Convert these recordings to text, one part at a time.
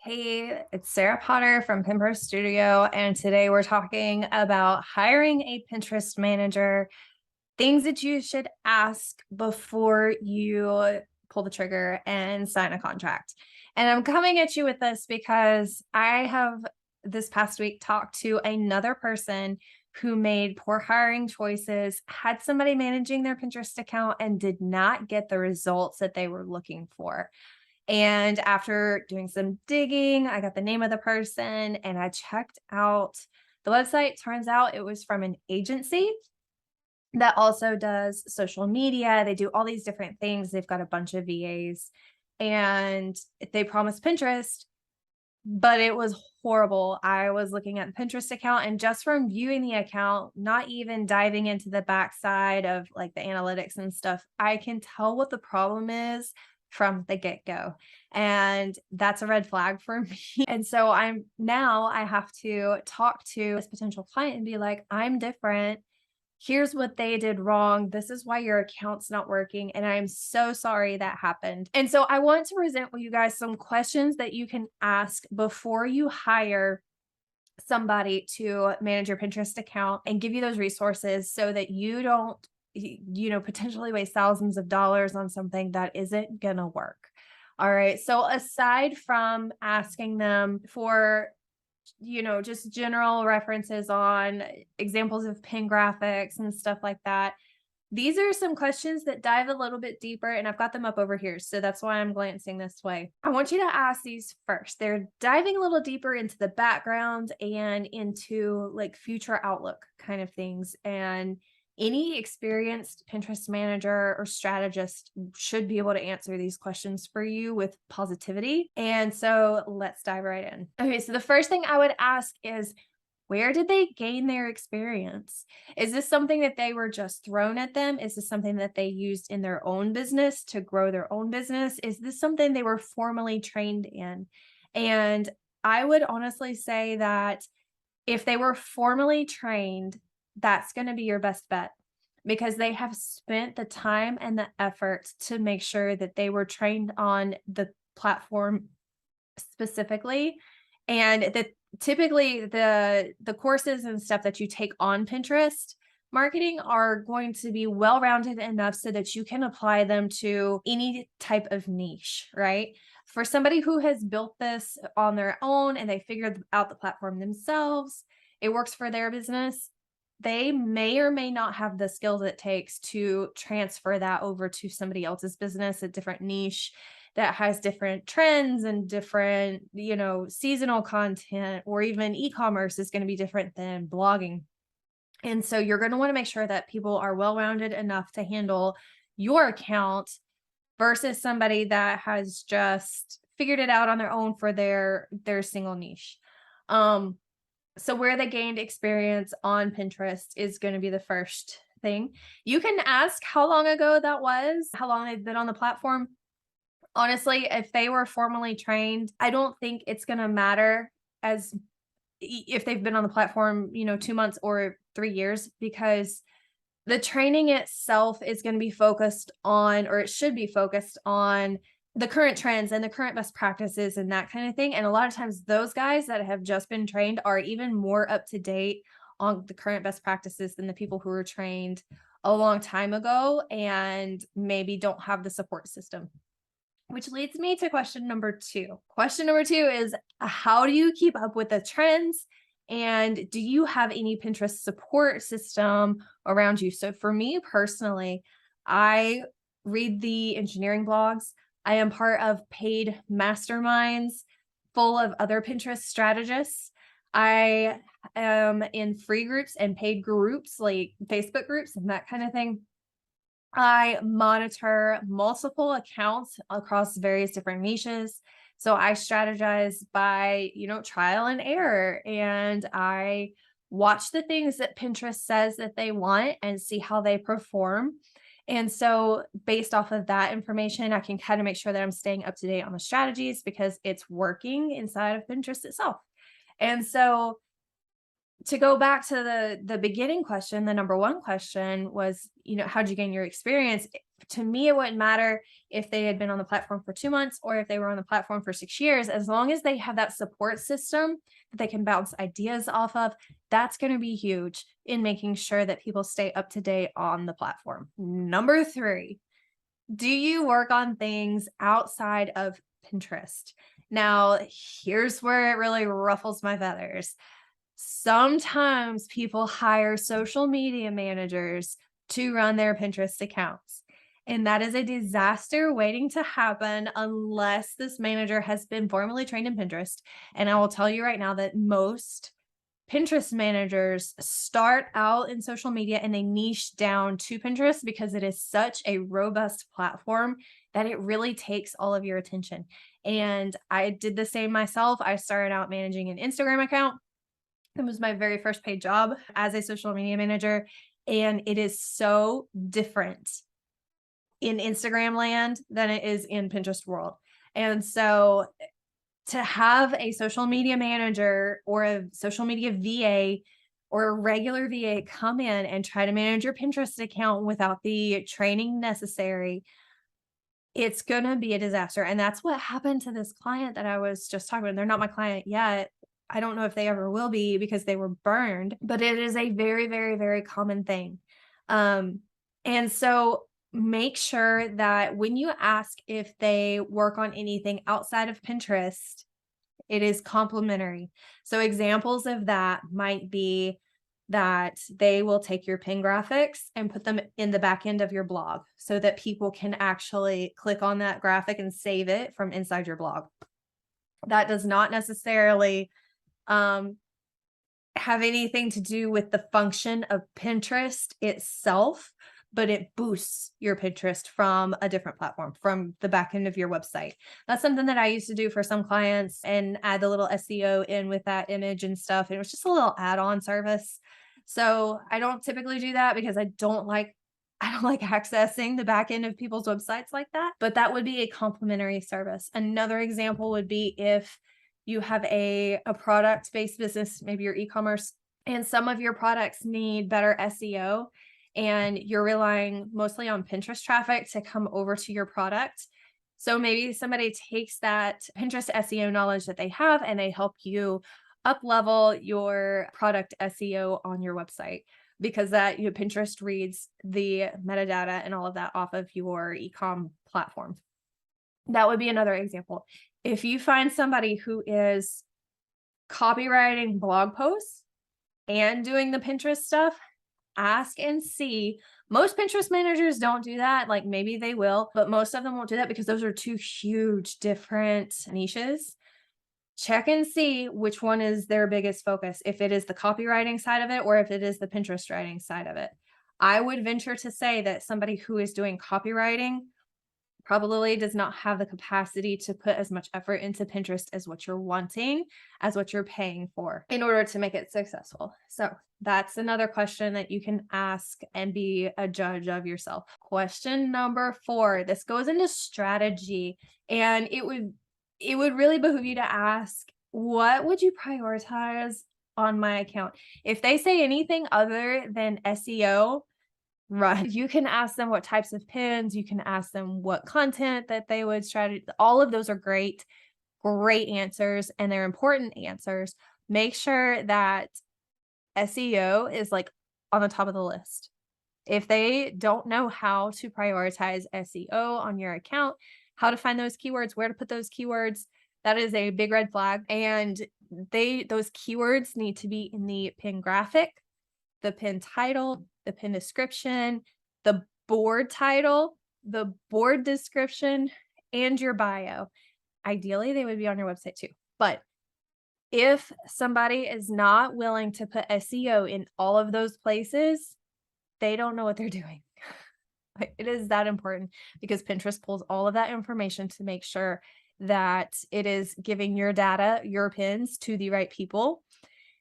Hey, it's Sarah Potter from Pinterest Studio, and today we're talking about hiring a Pinterest manager, things that you should ask before you pull the trigger and sign a contract. And I'm coming at you with this because I have this past week talked to another person who made poor hiring choices, had somebody managing their Pinterest account, and did not get the results that they were looking for. And after doing some digging, I got the name of the person and I checked out the website. Turns out it was from an agency that also does social media. They do all these different things. They've got a bunch of VAs and they promised Pinterest, but it was horrible. I was looking at the Pinterest account, and just from viewing the account, not even diving into the backside of like the analytics and stuff, I can tell what the problem is from the get-go. And that's a red flag for me. And so I have to talk to this potential client and be like, I'm different. Here's what they did wrong. This is why your account's not working. And I'm so sorry that happened. And so I want to present with you guys some questions that you can ask before you hire somebody to manage your Pinterest account and give you those resources so that you don't, potentially waste thousands of dollars on something that isn't going to work. All right. So aside from asking them for just general references on examples of pin graphics and stuff like that. These are some questions that dive a little bit deeper, and I've got them up over here. So that's why I'm glancing this way. I want you to ask these first. They're diving a little deeper into the background and into like future outlook kind of things. And any experienced Pinterest manager or strategist should be able to answer these questions for you with positivity. And so let's dive right in. Okay, so the first thing I would ask is, where did they gain their experience? Is this something that they were just thrown at them? Is this something that they used in their own business to grow their own business? Is this something they were formally trained in? And I would honestly say that if they were formally trained, that's going to be your best bet because they have spent the time and the effort to make sure that they were trained on the platform specifically, and that typically the courses and stuff that you take on Pinterest marketing are going to be well-rounded enough so that you can apply them to any type of niche, right? For somebody who has built this on their own and they figured out the platform themselves, it works for their business. They may or may not have the skills it takes to transfer that over to somebody else's business, a different niche that has different trends and different, seasonal content, or even e-commerce is going to be different than blogging. And so you're going to want to make sure that people are well-rounded enough to handle your account versus somebody that has just figured it out on their own for their single niche. So where they gained experience on Pinterest is going to be the first thing. You can ask how long ago that was, how long they've been on the platform. Honestly, if they were formally trained, I don't think it's going to matter as if they've been on the platform, 2 months or 3 years, because the training itself is going to be focused on, or it should be focused on, the current trends and the current best practices and that kind of thing. And a lot of times those guys that have just been trained are even more up to date on the current best practices than the people who were trained a long time ago and maybe don't have the support system. Which leads me to question number 2. Question number 2 is, how do you keep up with the trends? And do you have any Pinterest support system around you? So for me personally, I read the engineering blogs. I am part of paid masterminds full of other Pinterest strategists. I am in free groups and paid groups like Facebook groups and that kind of thing. I monitor multiple accounts across various different niches. So I strategize by, trial and error. And I watch the things that Pinterest says that they want and see how they perform. And so based off of that information, I can kind of make sure that I'm staying up to date on the strategies because it's working inside of Pinterest itself. And so to go back to the beginning question, the number one question was, how'd you gain your experience? To me, it wouldn't matter if they had been on the platform for 2 months or if they were on the platform for 6 years, as long as they have that support system that they can bounce ideas off of. That's going to be huge in making sure that people stay up to date on the platform. Number 3, do you work on things outside of Pinterest? Now, here's where it really ruffles my feathers. Sometimes people hire social media managers to run their Pinterest accounts. And that is a disaster waiting to happen unless this manager has been formally trained in Pinterest. And I will tell you right now that most Pinterest managers start out in social media and they niche down to Pinterest because it is such a robust platform that it really takes all of your attention. And I did the same myself. I started out managing an Instagram account. It was my very first paid job as a social media manager. And it is so different in Instagram land than it is in Pinterest world. And so to have a social media manager or a social media VA or a regular VA come in and try to manage your Pinterest account without the training necessary, it's going to be a disaster. And that's what happened to this client that I was just talking about. They're not my client yet. I don't know if they ever will be because they were burned, but it is a very, very, very common thing. And so make sure that when you ask if they work on anything outside of Pinterest, it is complimentary. So examples of that might be that they will take your pin graphics and put them in the back end of your blog so that people can actually click on that graphic and save it from inside your blog. That does not necessarily have anything to do with the function of Pinterest itself, but it boosts your Pinterest from a different platform, from the back end of your website. That's something that I used to do for some clients and add the little SEO in with that image and stuff. It was just a little add-on service. So I don't typically do that because I don't like accessing the back end of people's websites like that, but that would be a complimentary service. Another example would be if you have a product-based business, maybe your e-commerce, and some of your products need better SEO, and you're relying mostly on Pinterest traffic to come over to your product. So maybe somebody takes that Pinterest SEO knowledge that they have and they help you up level your product SEO on your website, because that Pinterest reads the metadata and all of that off of your e-com platform. That would be another example. If you find somebody who is copywriting blog posts and doing the Pinterest stuff, ask and see. Most Pinterest managers don't do that. Like maybe they will, but most of them won't do that because those are two huge different niches. Check and see which one is their biggest focus, if it is the copywriting side of it or if it is the Pinterest writing side of it. I would venture to say that somebody who is doing copywriting probably does not have the capacity to put as much effort into Pinterest as what you're wanting, as what you're paying for in order to make it successful. So that's another question that you can ask and be a judge of yourself. Question number 4, this goes into strategy, and it would really behoove you to ask, what would you prioritize on my account? If they say anything other than SEO, run. You can ask them what types of pins, you can ask them what content that they would strategy. All of those are great answers, and they're important answers. Make sure that SEO is like on the top of the list. If they don't know how to prioritize SEO on your account, how to find those keywords, where to put those keywords, that is a big red flag. And those keywords need to be in the pin graphic, the pin title, the pin description, the board title, the board description, and your bio. Ideally, they would be on your website too. But if somebody is not willing to put SEO in all of those places, they don't know what they're doing. It is that important because Pinterest pulls all of that information to make sure that it is giving your data, your pins, to the right people.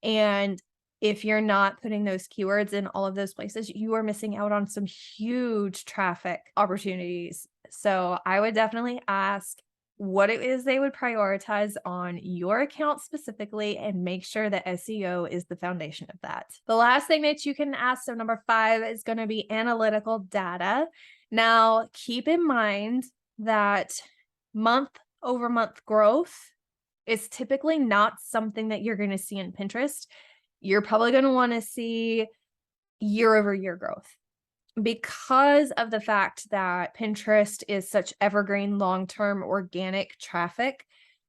And if you're not putting those keywords in all of those places, you are missing out on some huge traffic opportunities. So I would definitely ask what it is they would prioritize on your account specifically, and make sure that SEO is the foundation of that. The last thing that you can ask, so number 5, is going to be analytical data. Now, keep in mind that month over month growth is typically not something that you're going to see in Pinterest. You're probably going to want to see year over year growth because of the fact that Pinterest is such evergreen, long term organic traffic.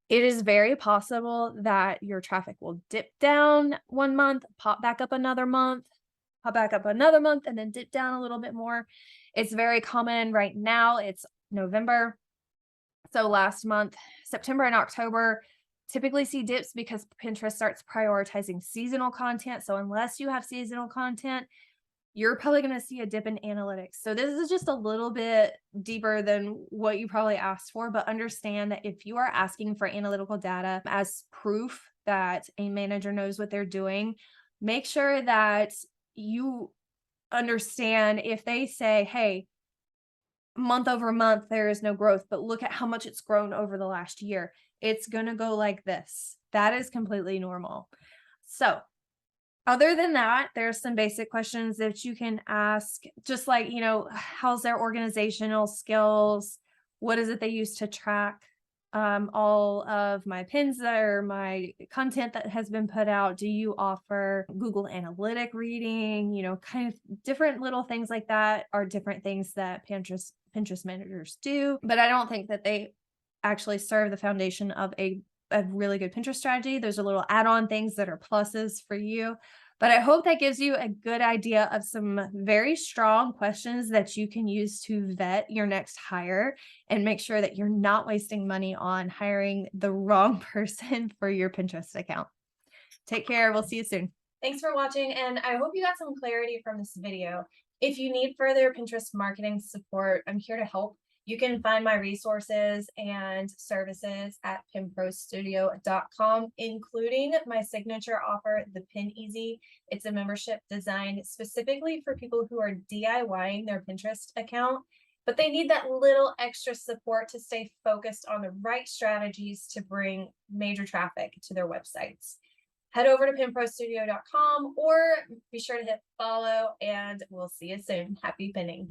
It is very possible that your traffic will dip down one month, pop back up another month, pop back up another month, and then dip down a little bit more. It's very common right now. It's November. So last month, September and October, typically see dips because Pinterest starts prioritizing seasonal content. So unless you have seasonal content, you're probably going to see a dip in analytics. So this is just a little bit deeper than what you probably asked for, but understand that if you are asking for analytical data as proof that a manager knows what they're doing, make sure that you understand if they say, hey, month over month, there is no growth, but look at how much it's grown over the last year. It's going to go like this. That is completely normal. So other than that, there's some basic questions that you can ask, just like, how's their organizational skills? What is it they use to track all of my pins or my content that has been put out? Do you offer Google Analytic reading? Kind of different little things like that are different things that Pinterest managers do, but I don't think that they actually serve the foundation of a really good Pinterest strategy. Those are little add-on things that are pluses for you. But I hope that gives you a good idea of some very strong questions that you can use to vet your next hire and make sure that you're not wasting money on hiring the wrong person for your Pinterest account. Take care. We'll see you soon. Thanks for watching, and I hope you got some clarity from this video. If you need further Pinterest marketing support, I'm here to help. You can find my resources and services at pinprostudio.com, including my signature offer, the Pin Easy. It's a membership designed specifically for people who are DIYing their Pinterest account, but they need that little extra support to stay focused on the right strategies to bring major traffic to their websites. Head over to pinprostudio.com or be sure to hit follow, and we'll see you soon. Happy pinning.